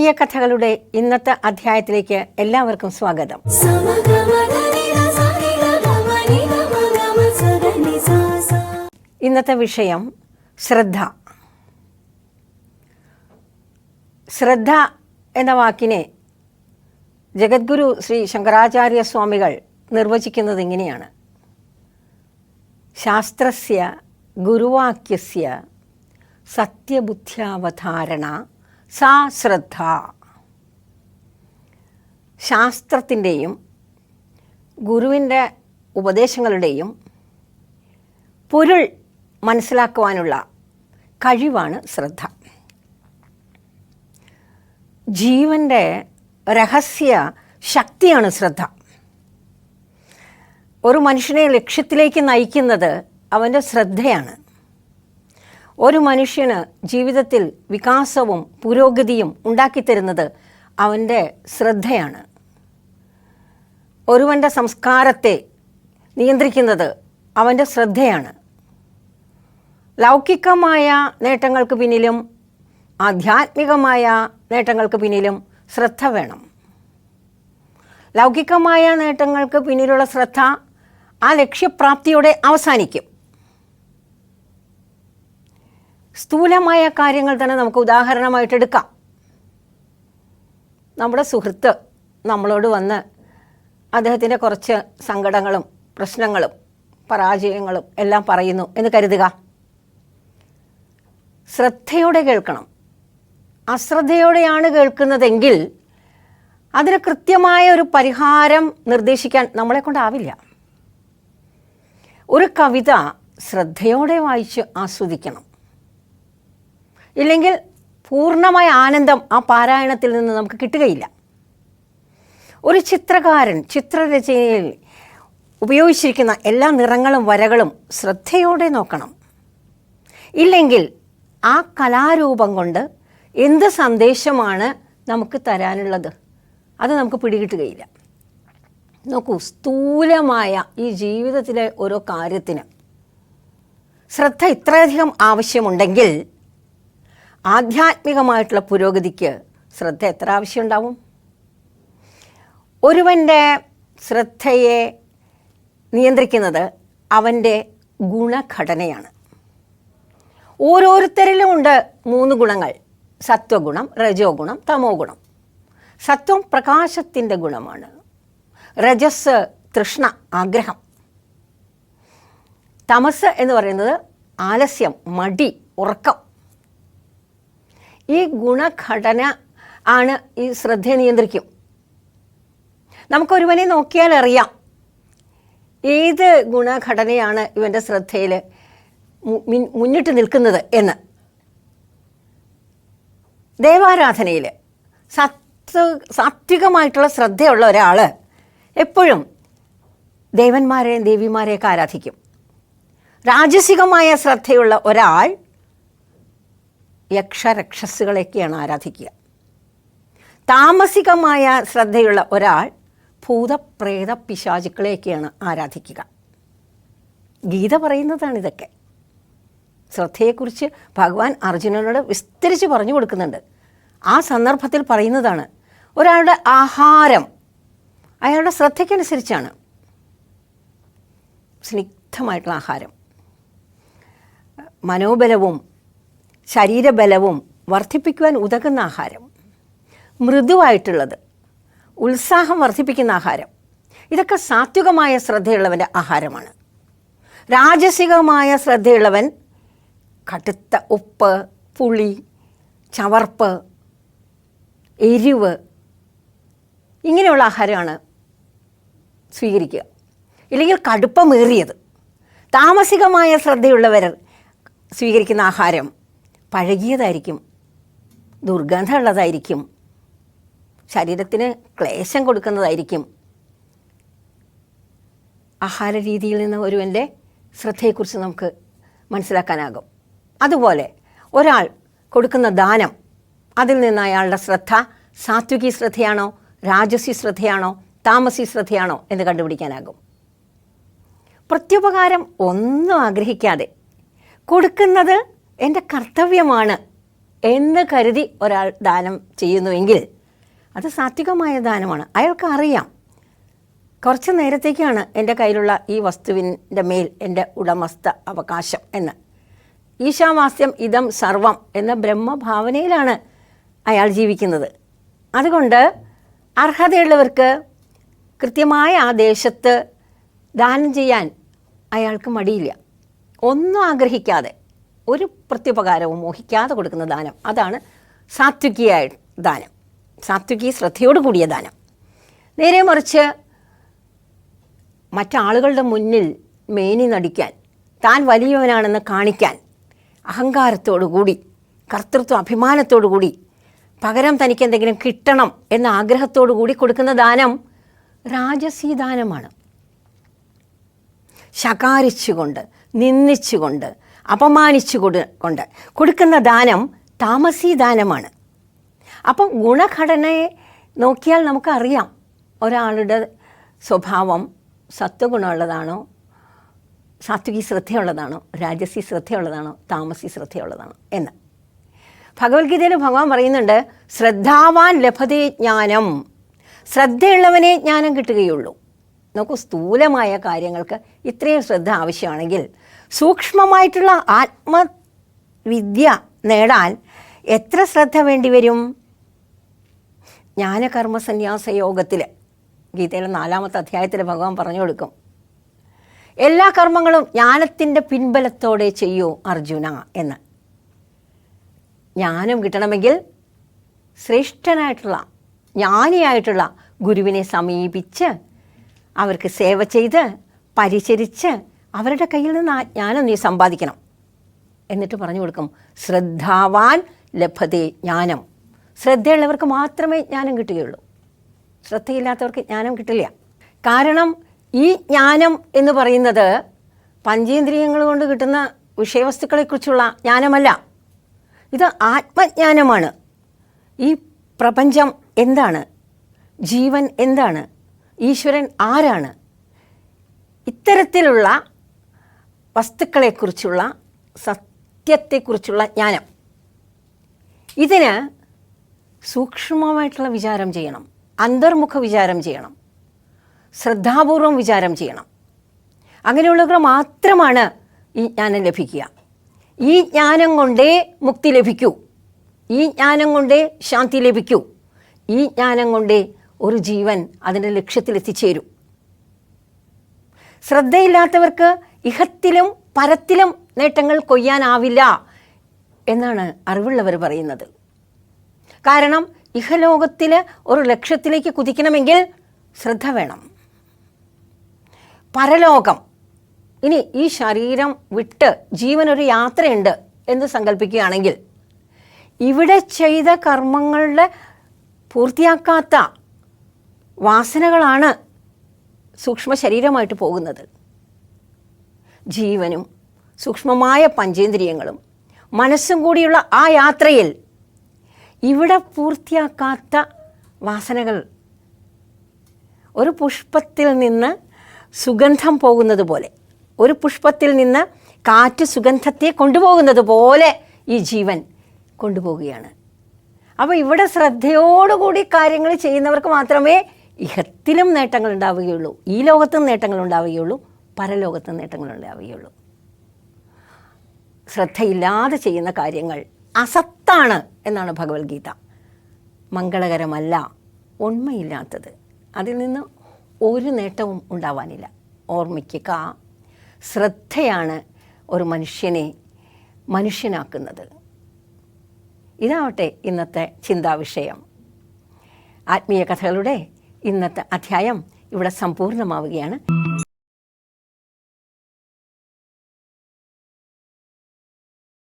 ജനകീയ കഥകളുടെ ഇന്നത്തെ അധ്യായത്തിലേക്ക് എല്ലാവർക്കും സ്വാഗതം. ഇന്നത്തെ വിഷയം ശ്രദ്ധ. ശ്രദ്ധ എന്ന വാക്കിനെ ജഗദ്ഗുരു ശ്രീ ശങ്കരാചാര്യ സ്വാമികൾ നിർവചിക്കുന്നത് ഇങ്ങനെയാണ്: ശാസ്ത്രസ്യ ഗുരുവാക്യസ്യ സത്യബുദ്ധ്യാവധാരണ സാ ശ്രദ്ധ. ശാസ്ത്രത്തിൻ്റെയും ഗുരുവിൻ്റെ ഉപദേശങ്ങളുടെയും പൊരുൾ മനസ്സിലാക്കുവാനുള്ള കഴിവാണ് ശ്രദ്ധ. ജീവൻ്റെ രഹസ്യ ശക്തിയാണ് ശ്രദ്ധ. ഒരു മനുഷ്യനെ ലക്ഷ്യത്തിലേക്ക് നയിക്കുന്നത് അവൻ്റെ ശ്രദ്ധയാണ്. ഒരു മനുഷ്യന് ജീവിതത്തിൽ വികാസവും പുരോഗതിയും ഉണ്ടാക്കിത്തരുന്നത് അവൻ്റെ ശ്രദ്ധയാണ്. ഒരുവൻ്റെ സംസ്കാരത്തെ നിയന്ത്രിക്കുന്നത് അവൻ്റെ ശ്രദ്ധയാണ്. ലൗകികമായ നേട്ടങ്ങൾക്ക് പിന്നിലും ആധ്യാത്മികമായ നേട്ടങ്ങൾക്ക് പിന്നിലും ശ്രദ്ധ വേണം. ലൗകികമായ നേട്ടങ്ങൾക്ക് പിന്നിലുള്ള ശ്രദ്ധ ആ ലക്ഷ്യപ്രാപ്തിയോടെ അവസാനിക്കും. സ്ഥൂലമായ കാര്യങ്ങൾ തന്നെ നമുക്ക് ഉദാഹരണമായിട്ടെടുക്കാം. നമ്മുടെ സുഹൃത്ത് നമ്മളോട് വന്ന് അദ്ദേഹത്തിൻ്റെ കുറച്ച് സങ്കടങ്ങളും പ്രശ്നങ്ങളും പരാജയങ്ങളും എല്ലാം പറയുന്നു എന്ന് കരുതുക. ശ്രദ്ധയോടെ കേൾക്കണം. അശ്രദ്ധയോടെയാണ് കേൾക്കുന്നതെങ്കിൽ അതിന് കൃത്യമായ ഒരു പരിഹാരം നിർദ്ദേശിക്കാൻ നമ്മളെ കൊണ്ടാവില്ല. ഒരു കവിത ശ്രദ്ധയോടെ വായിച്ച് ആസ്വദിക്കണം. ഇല്ലെങ്കിൽ പൂർണ്ണമായ ആനന്ദം ആ പാരായണത്തിൽ നിന്ന് നമുക്ക് കിട്ടുകയില്ല. ഒരു ചിത്രകാരൻ ചിത്രരചനയിൽ ഉപയോഗിച്ചിരിക്കുന്ന എല്ലാ നിറങ്ങളും വരകളും ശ്രദ്ധയോടെ നോക്കണം. ഇല്ലെങ്കിൽ ആ കലാരൂപം കൊണ്ട് എന്ത് സന്ദേശമാണ് നമുക്ക് തരാനുള്ളത് അത് നമുക്ക് പിടികിട്ടുകയില്ല. നോക്കൂ, സ്ഥൂലമായ ഈ ജീവിതത്തിലെ ഓരോ കാര്യത്തിന് ശ്രദ്ധ ഇത്രയധികം ആവശ്യമുണ്ടെങ്കിൽ ആധ്യാത്മികമായിട്ടുള്ള പുരോഗതിക്ക് ശ്രദ്ധ എത്ര ആവശ്യമുണ്ടാവും? ഒരുവൻ്റെ ശ്രദ്ധയെ നിയന്ത്രിക്കുന്നത് അവൻ്റെ ഗുണഘടനയാണ്. ഓരോരുത്തരിലും ഉണ്ട് 3 ഗുണങ്ങൾ: സത്വഗുണം, രജോ ഗുണം, തമോ ഗുണം. സത്വം പ്രകാശത്തിൻ്റെ ഗുണമാണ്. രജസ് തൃഷ്ണ, ആഗ്രഹം. തമസ് എന്ന് പറയുന്നത് ആലസ്യം, മടി, ഉറക്കം. ഈ ഗുണഘടന ആണ് ഈ ശ്രദ്ധയെ നിയന്ത്രിക്കും. നമുക്കൊരുവനെ നോക്കിയാൽ അറിയാം ഏത് ഗുണഘടനയാണ് ഇവൻ്റെ ശ്രദ്ധയിൽ മുന്നിട്ട് നിൽക്കുന്നത് എന്ന്. ദേവാരാധനയിൽ സാത്വികമായിട്ടുള്ള ശ്രദ്ധയുള്ള ഒരാൾ എപ്പോഴും ദേവന്മാരെയും ദേവിമാരെയൊക്കെ ആരാധിക്കും. രാജസികമായ ശ്രദ്ധയുള്ള ഒരാൾ യക്ഷരക്ഷസുകളെയൊക്കെയാണ് ആരാധിക്കുക. താമസികമായ ശ്രദ്ധയുള്ള ഒരാൾ ഭൂതപ്രേത പിശാചുക്കളെയൊക്കെയാണ് ആരാധിക്കുക. ഗീത പറയുന്നതാണിതൊക്കെ. ശ്രദ്ധയെക്കുറിച്ച് ഭഗവാൻ അർജുനനോട് വിസ്തരിച്ച് പറഞ്ഞു കൊടുക്കുന്നുണ്ട്. ആ സന്ദർഭത്തിൽ പറയുന്നതാണ് ഒരാളുടെ ആഹാരം അയാളുടെ ശ്രദ്ധയ്ക്കനുസരിച്ചാണ്. സ്നിഗ്ധമായിട്ടുള്ള ആഹാരം മനോബലവും ശരീരബലവും വർദ്ധിപ്പിക്കുവാൻ ഉതകുന്ന ആഹാരം, മൃദുവായിട്ടുള്ളത്, ഉത്സാഹം വർദ്ധിപ്പിക്കുന്ന ആഹാരം, ഇതൊക്കെ സാത്വികമായ ശ്രദ്ധയുള്ളവൻ്റെ ആഹാരമാണ്. രാജസികമായ ശ്രദ്ധയുള്ളവൻ കടുത്ത ഉപ്പ്, പുളി, ചവർപ്പ്, എരിവ് ഇങ്ങനെയുള്ള ആഹാരമാണ് സ്വീകരിക്കുക. ഇല്ലെങ്കിൽ കടുപ്പമേറിയത്. താമസികമായ ശ്രദ്ധയുള്ളവർ സ്വീകരിക്കുന്ന ആഹാരം പഴകിയതായിരിക്കും, ദുർഗന്ധമുള്ളതായിരിക്കും, ശരീരത്തിന് ക്ലേശം കൊടുക്കുന്നതായിരിക്കും. ആഹാര രീതിയിൽ നിന്ന് ഒരുവൻ്റെ ശ്രദ്ധയെക്കുറിച്ച് നമുക്ക് മനസ്സിലാക്കാനാകും. അതുപോലെ ഒരാൾ കൊടുക്കുന്ന ദാനം, അതിൽ നിന്ന് അയാളുടെ ശ്രദ്ധ സാത്വികി ശ്രദ്ധയാണോ രാജസി ശ്രദ്ധയാണോ താമസി ശ്രദ്ധയാണോ എന്ന് കണ്ടുപിടിക്കാനാകും. പ്രത്യുപകാരം ഒന്നും ആഗ്രഹിക്കാതെ കൊടുക്കുന്നത് എൻ്റെ കർത്തവ്യമാണ് എന്ന് കരുതി ഒരാൾ ദാനം ചെയ്യുന്നുവെങ്കിൽ അത് സാത്വികമായ ദാനമാണ്. അയാൾക്ക് അറിയാം കുറച്ച് നേരത്തേക്കാണ് എൻ്റെ കയ്യിലുള്ള ഈ വസ്തുവിൻ്റെ മേൽ എൻ്റെ ഉടമസ്ഥ അവകാശം എന്ന്. ഈശാവാസ്യം ഇതം സർവം എന്ന ബ്രഹ്മഭാവനയിലാണ് അയാൾ ജീവിക്കുന്നത്. അതുകൊണ്ട് അർഹതയുള്ളവർക്ക് കൃത്യമായ ആ ദേശത്ത് ദാനം ചെയ്യാൻ അയാൾക്ക് മടിയില്ല. ഒന്നും ആഗ്രഹിക്കാതെ, ഒരു പ്രത്യുപകാരവും മോഹിക്കാതെ കൊടുക്കുന്ന ദാനം, അതാണ് സാത്വികീയ ദാനം, സാത്വികീ ശ്രദ്ധയോട് കൂടിയ ദാനം. നേരെ മറിച്ച് മറ്റാളുകളുടെ മുന്നിൽ മേനി നടിക്കാൻ, താൻ വലിയവനാണെന്ന് കാണിക്കാൻ, അഹങ്കാരത്തോടുകൂടി, കർത്തൃത്വ അഭിമാനത്തോടുകൂടി, പകരം തനിക്ക് എന്തെങ്കിലും കിട്ടണം എന്ന ആഗ്രഹത്തോടു കൂടി കൊടുക്കുന്ന ദാനം രാജസീ ദാനമാണ്. ശകാരിച്ചുകൊണ്ട്, നിന്ദിച്ചുകൊണ്ട്, അപമാനിച്ചുകൊണ്ട് കൊടുക്കുന്ന ദാനം താമസീ ദാനമാണ്. അപ്പം ഗുണഘടനയെ നോക്കിയാൽ നമുക്കറിയാം ഒരാളുടെ സ്വഭാവം സത്വഗുണമുള്ളതാണോ, സാത്വികി ശ്രദ്ധയുള്ളതാണോ, രാജസി ശ്രദ്ധയുള്ളതാണോ, താമസി ശ്രദ്ധയുള്ളതാണോ എന്ന്. ഭഗവത്ഗീതയിൽ ഭഗവാൻ പറയുന്നുണ്ട്, ശ്രദ്ധാവാൻ ലഭതേ ജ്ഞാനം, ശ്രദ്ധയുള്ളവനെ ജ്ഞാനം കിട്ടുകയുള്ളൂ. നോക്കൂ, സ്ഥൂലമായ കാര്യങ്ങൾക്ക് ഇത്രയും ശ്രദ്ധ ആവശ്യമാണെങ്കിൽ സൂക്ഷ്മമായിട്ടുള്ള ആത്മവിദ്യ നേടാൻ എത്ര ശ്രദ്ധ വേണ്ടിവരും? ജ്ഞാനകർമ്മ സന്യാസ യോഗത്തിൽ, ഗീതയിലെ 4-ാമത്തെ അധ്യായത്തിൽ ഭഗവാൻ പറഞ്ഞു കൊടുക്കും, എല്ലാ കർമ്മങ്ങളും ജ്ഞാനത്തിൻ്റെ പിൻബലത്തോടെ ചെയ്യൂ അർജുന എന്ന്. ജ്ഞാനം കിട്ടണമെങ്കിൽ ശ്രേഷ്ഠനായിട്ടുള്ള, ജ്ഞാനിയായിട്ടുള്ള ഗുരുവിനെ സമീപിച്ച് അവർക്ക് സേവ ചെയ്ത് പരിചരിച്ച് അവരുടെ കയ്യിൽ നിന്ന് ആ ജ്ഞാനം നീ സമ്പാദിക്കണം. എന്നിട്ട് പറഞ്ഞു കൊടുക്കും, ശ്രദ്ധാവാൻ ലഭതേ ജ്ഞാനം. ശ്രദ്ധയുള്ളവർക്ക് മാത്രമേ ജ്ഞാനം കിട്ടുകയുള്ളൂ, ശ്രദ്ധയില്ലാത്തവർക്ക് ജ്ഞാനം കിട്ടില്ല. കാരണം ഈ ജ്ഞാനം എന്ന് പറയുന്നത് പഞ്ചേന്ദ്രിയങ്ങൾ കൊണ്ട് കിട്ടുന്ന വിഷയവസ്തുക്കളെക്കുറിച്ചുള്ള ജ്ഞാനമല്ല, ഇത് ആത്മജ്ഞാനമാണ്. ഈ പ്രപഞ്ചം എന്താണ്, ജീവൻ എന്താണ്, ഈശ്വരൻ ആരാണ്, ഇത്തരത്തിലുള്ള വസ്തുക്കളെക്കുറിച്ചുള്ള, സത്യത്തെക്കുറിച്ചുള്ള ജ്ഞാനം. ഇതിന് സൂക്ഷ്മമായിട്ടുള്ള വിചാരം ചെയ്യണം, അന്തർമുഖ വിചാരം ചെയ്യണം, ശ്രദ്ധാപൂർവം വിചാരം ചെയ്യണം. അങ്ങനെയുള്ളവർ മാത്രമാണ് ഈ ജ്ഞാനം ലഭിക്കുക. ഈ ജ്ഞാനം കൊണ്ടേ മുക്തി ലഭിക്കൂ, ഈ ജ്ഞാനം കൊണ്ടേ ശാന്തി ലഭിക്കൂ, ഈ ജ്ഞാനം കൊണ്ടേ ഒരു ജീവൻ അതിൻ്റെ ലക്ഷ്യത്തിലെത്തിച്ചേരും. ശ്രദ്ധയില്ലാത്തവർക്ക് ഇഹത്തിലും പരത്തിലും നേട്ടങ്ങൾ കൊയ്യാനാവില്ല എന്നാണ് അറിവുള്ളവർ പറയുന്നത്. കാരണം ഇഹലോകത്തിൽ ഒരു ലക്ഷ്യത്തിലേക്ക് കുതിക്കണമെങ്കിൽ ശ്രദ്ധ വേണം. പരലോകം, ഇനി ഈ ശരീരം വിട്ട് ജീവനൊരു യാത്രയുണ്ട് എന്ന് സങ്കല്പിക്കുകയാണെങ്കിൽ, ഇവിടെ ചെയ്ത കർമ്മങ്ങളുടെ പൂർത്തിയാക്കാത്ത വാസനകളാണ് സൂക്ഷ്മ ശരീരമായിട്ട് പോകുന്നത്. ജീവനും സൂക്ഷ്മമായ പഞ്ചേന്ദ്രിയങ്ങളും മനസ്സും കൂടിയുള്ള ആ യാത്രയിൽ ഇവിടെ പൂർത്തിയാക്കാത്ത വാസനകൾ, ഒരു പുഷ്പത്തിൽ നിന്ന് സുഗന്ധം പോകുന്നത് പോലെ, ഒരു പുഷ്പത്തിൽ നിന്ന് കാറ്റ് സുഗന്ധത്തെ കൊണ്ടുപോകുന്നത് പോലെ ഈ ജീവൻ കൊണ്ടുപോവുകയാണ്. അപ്പോൾ ഇവിടെ ശ്രദ്ധയോടുകൂടി കാര്യങ്ങൾ ചെയ്യുന്നവർക്ക് മാത്രമേ ഇഹത്തിലും നേട്ടങ്ങൾ ഉണ്ടാവുകയുള്ളൂ, ഈ ലോകത്തും നേട്ടങ്ങൾ ഉണ്ടാവുകയുള്ളൂ, പരലോകത്തും നേട്ടങ്ങൾ ഉണ്ടാവുകയുള്ളൂ. ശ്രദ്ധയില്ലാതെ ചെയ്യുന്ന കാര്യങ്ങൾ അസത്താണ് എന്നാണ് ഭഗവത്ഗീത. മംഗളകരമല്ല, ഉണ്മയില്ലാത്തത്, അതിൽ നിന്ന് ഒരു നേട്ടവും ഉണ്ടാവാനില്ല. ഓർമ്മിക്കുക, ശ്രദ്ധയാണ് ഒരു മനുഷ്യനെ മനുഷ്യനാക്കുന്നത്. ഇതാവട്ടെ ഇന്നത്തെ ചിന്താവിഷയം. ആത്മീയ കഥകളുടെ ഇന്നത്തെ അധ്യായം ഇവിടെ സമ്പൂർണ്ണമാവുകയാണ്.